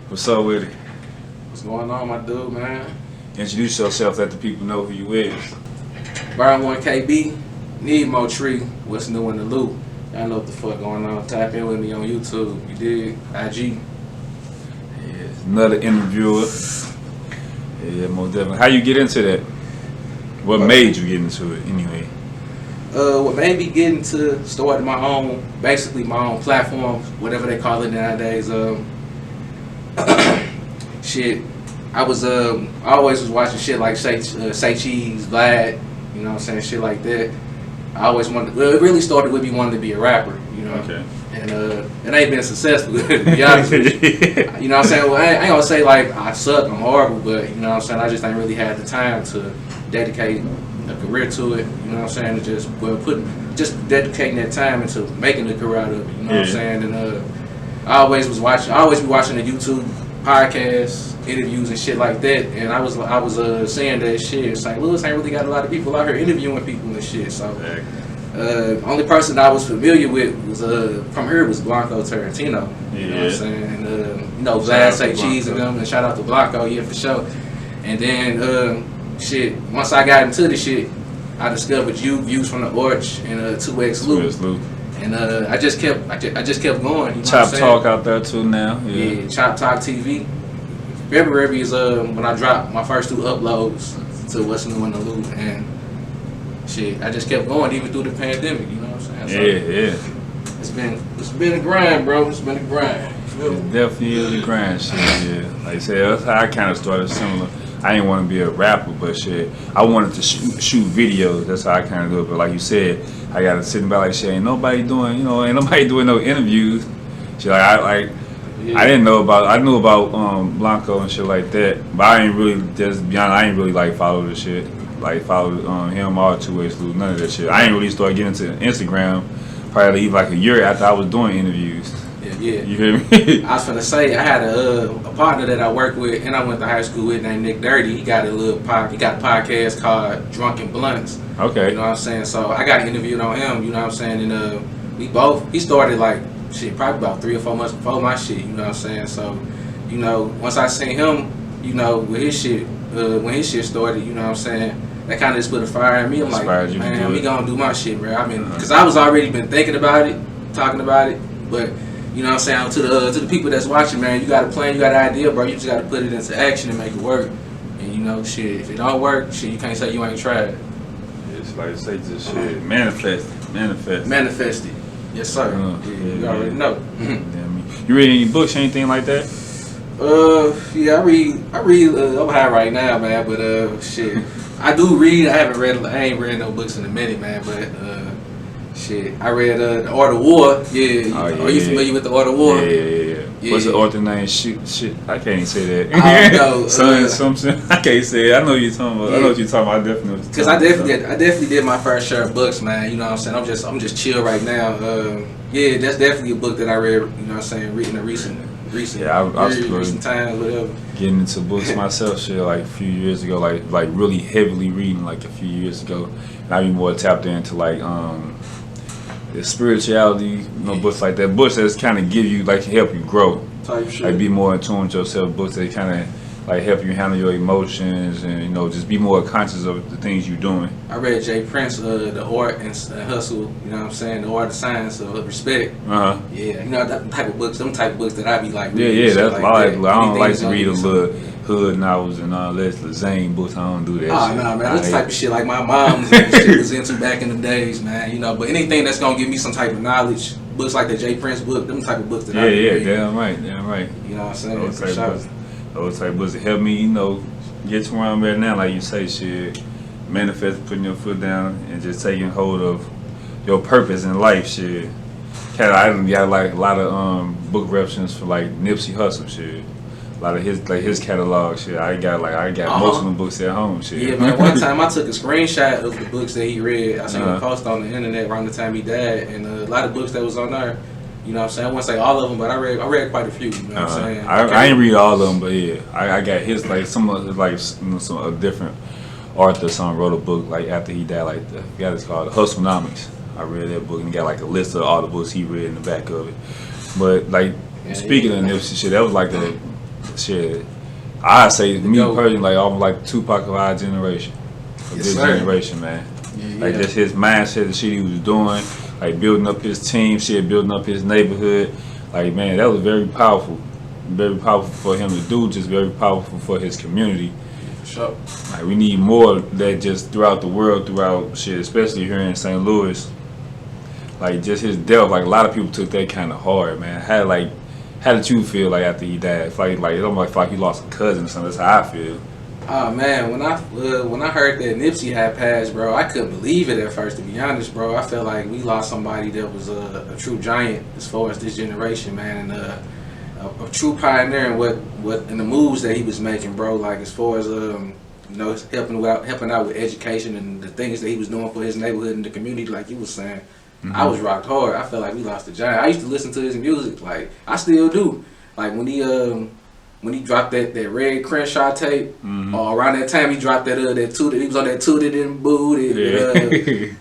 What's up with it? What's going on, my dude, man? Introduce yourself, let the people know who you is. Burn1 KB, need more tree. What's new in the loop? Y'all know what the fuck going on. Tap in with me on YouTube. You dig? IG. Yeah, another interviewer. Yeah, most definitely. How you get into that? What made you get into it anyway? What made me get into starting my own, basically my own platform, whatever they call it nowadays. Shit, I always was watching shit like Say Cheese, Vlad, you know what I'm saying, shit like that. I always wanted. Well, it really started with me wanting to be a rapper, you know. Okay. And it ain't been successful, to be honest with you. You know what I'm saying? Well, I ain't gonna say like I suck, I'm horrible, but you know what I'm saying. I just ain't really had the time to dedicate a career to it. You know what I'm saying? To just dedicating that time into making a career out of it. You know what I'm saying? And I always be watching the YouTube podcasts, interviews and shit like that. And I was saying that shit, St. Louis ain't really got a lot of people out here interviewing people and shit. So only person I was familiar with was from here was Blanco Tarantino. You know what I'm saying? And you know, Vlad, Say Cheese and them, and shout out to Blanco, yeah, for sure. And then shit, once I got into the shit, I discovered Views from the Arch and 2X Loop. And I just kept going. You know Chop Talk out there too now. Yeah, Chop Talk TV. February is when I dropped my first 2 uploads to What's New in the Loop, and shit, I just kept going even through the pandemic. You know what I'm saying? So it's been a grind, bro. It's been a grind. It definitely is a grind, shit. Yeah, like I said, that's how I kind of started similar. I didn't want to be a rapper, but shit, I wanted to shoot videos. That's how I kind of do it. But like you said, I got to sit back like shit. Ain't nobody doing no interviews. Shit, I didn't know about. I knew about Blanco and shit like that, but I ain't really. Just be honest, I ain't really like follow the shit. Like follow him or 2X Loop, none of that shit. I ain't really start getting into Instagram probably like a year after I was doing interviews. Yeah. You hear me? I was finna say I had a partner that I worked with and I went to high school with named Nick Dirty. He got a podcast called Drunken Blunts. Okay. You know what I'm saying? So I got interviewed on him, you know what I'm saying? And he started like shit probably about 3 or 4 months before my shit, you know what I'm saying? So, you know, once I seen him, you know, with his shit, when his shit started, you know what I'm saying? That kind of just put a fire in me. I'm like, man, we gonna do my shit, bro. I mean, because I was already been thinking about it, talking about it, but you know what I'm saying, to the people that's watching, man, you got a plan, you got an idea, bro. You just got to put it into action and make it work. And you know, shit, if it don't work, shit, you can't say you ain't tried. It's like say just shit, manifest it. Yes, sir. You already know. You read any books, anything like that? Yeah, I read. I'm high right now, man. But shit, I do read. I ain't read no books in a minute, man. But shit, I read The Art of War. Yeah. Are you familiar with The Art of War? Yeah. What's the author name? Shit, I can't even say that. I don't know. Something. I can't say it. I know you're talking about. I know what you're talking about. I definitely. Because I definitely did my fair share of books, man. You know what I'm saying? I'm just chill right now. Yeah, that's definitely a book that I read. You know what I'm saying? Reading a recent times, whatever. Getting into books myself, shit, like a few years ago, like really heavily reading, like a few years ago, and I be more tapped into like the spirituality, books like that. Books that kind of give you, like, help you grow. Type shit. Like be more in tune with yourself. Books that kind of like help you handle your emotions and just be more conscious of the things you're doing. I read Jay Prince, The Art and Hustle. You know what I'm saying? The Art and Science of Respect. Yeah, you know them type of books that I be like. Yeah, that's like I don't like to read a little hood novels and all that Zane books. I don't do that. Oh, nah, man, that's the type of shit like my mom shit was into back in the days, man. You know, but anything that's gonna give me some type of knowledge, books like the Jay Prince book, them type of books that I read. Damn right. You know what I'm saying? Those type of books that help me, get to where I'm at now. Like you say, shit, manifest, putting your foot down and just taking hold of your purpose in life, shit. I got like a lot of book references for like Nipsey Hussle, shit. A lot of his catalog, shit. I got most of them books at home, shit. Yeah, man. One time I took a screenshot of the books that he read. I seen a post on the internet around the time he died, and a lot of books that was on there. You know what I'm saying? I wouldn't say all of them, but I read quite a few. You know what I'm saying? I ain't read all of them, but yeah, I got his some of some different authors wrote a book like after he died, like I forgot it's called Hustlenomics. I read that book and got like a list of all the books he read in the back of it. But like speaking of Nipsey shit, that was like shit. I say me Yo. personally, like almost like Tupac of our generation, of Yes, this sir. generation, man. Yeah, Like just his mindset, the shit he was doing, like building up his team, shit, building up his neighborhood. Like man, that was very powerful for him to do. Just very powerful for his community. For sure. Like we need more of that just throughout the world, throughout shit, especially here in St. Louis. Like just his death, like a lot of people took that kind of hard, man. How did you feel like after he died? Like it almost like you lost a cousin or something. That's how I feel. Oh man, when I heard that Nipsey had passed, bro, I couldn't believe it at first. To be honest, bro, I felt like we lost somebody that was a true giant as far as this generation, man, and a true pioneer in what in the moves that he was making, bro. Like as far as you know, helping out with education and the things that he was doing for his neighborhood and the community, like you was saying. I was rocked hard. I felt like we lost a giant. I used to listen to his music, like I still do. Like when he dropped that Red Crenshaw tape, or around that time he dropped that Tooted, he was on that Tooted and Booted,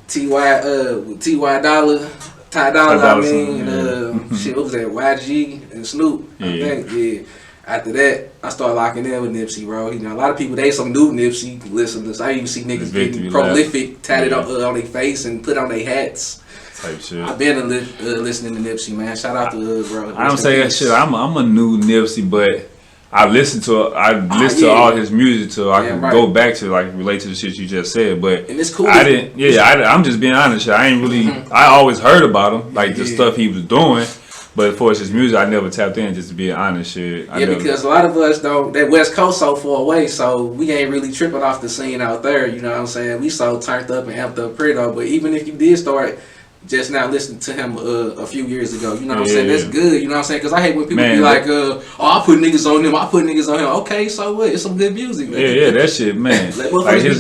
T.Y. Dollar, Ty Dollar, I mean, shit, what was that, YG and Snoop, I think, yeah. After that, I started locking in with Nipsey, bro. You know, a lot of people, they some new Nipsey listeners. I even see niggas getting prolific, tatted on their face and put on their hats. Type shit. I've been listening to Nipsey, man. Shout out to bro. I don't say that shit. I'm a new Nipsey, but I listen to all his music till I can go back to like relate to the shit you just said. But and it's cool. I'm just being honest. I ain't really. I always heard about him, like the stuff he was doing. But as far as his music, I never tapped in. Just to be honest, shit. Because a lot of us don't. That West Coast so far away, so we ain't really tripping off the scene out there. You know what I'm saying? We so turned up and amped up pretty though. But even if you did start just now listening to him a few years ago, you know what I'm saying? That's good, you know what I'm saying? Because I hate when people be like, oh, I put niggas on him, I put niggas on him. Okay, so what? It's some good music, man. Yeah, that shit, man. like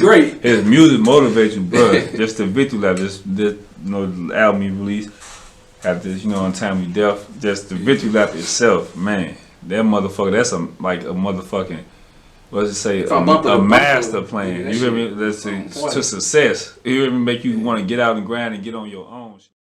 great. His music motivates you, bro. Just the victory lap, this the album he released after Untimely Death, just the victory lap itself, man. That motherfucker, that's a motherfucking, what's it say, a master plan. You feel me? That's to success. It even make you want to get out and grind and get on your own.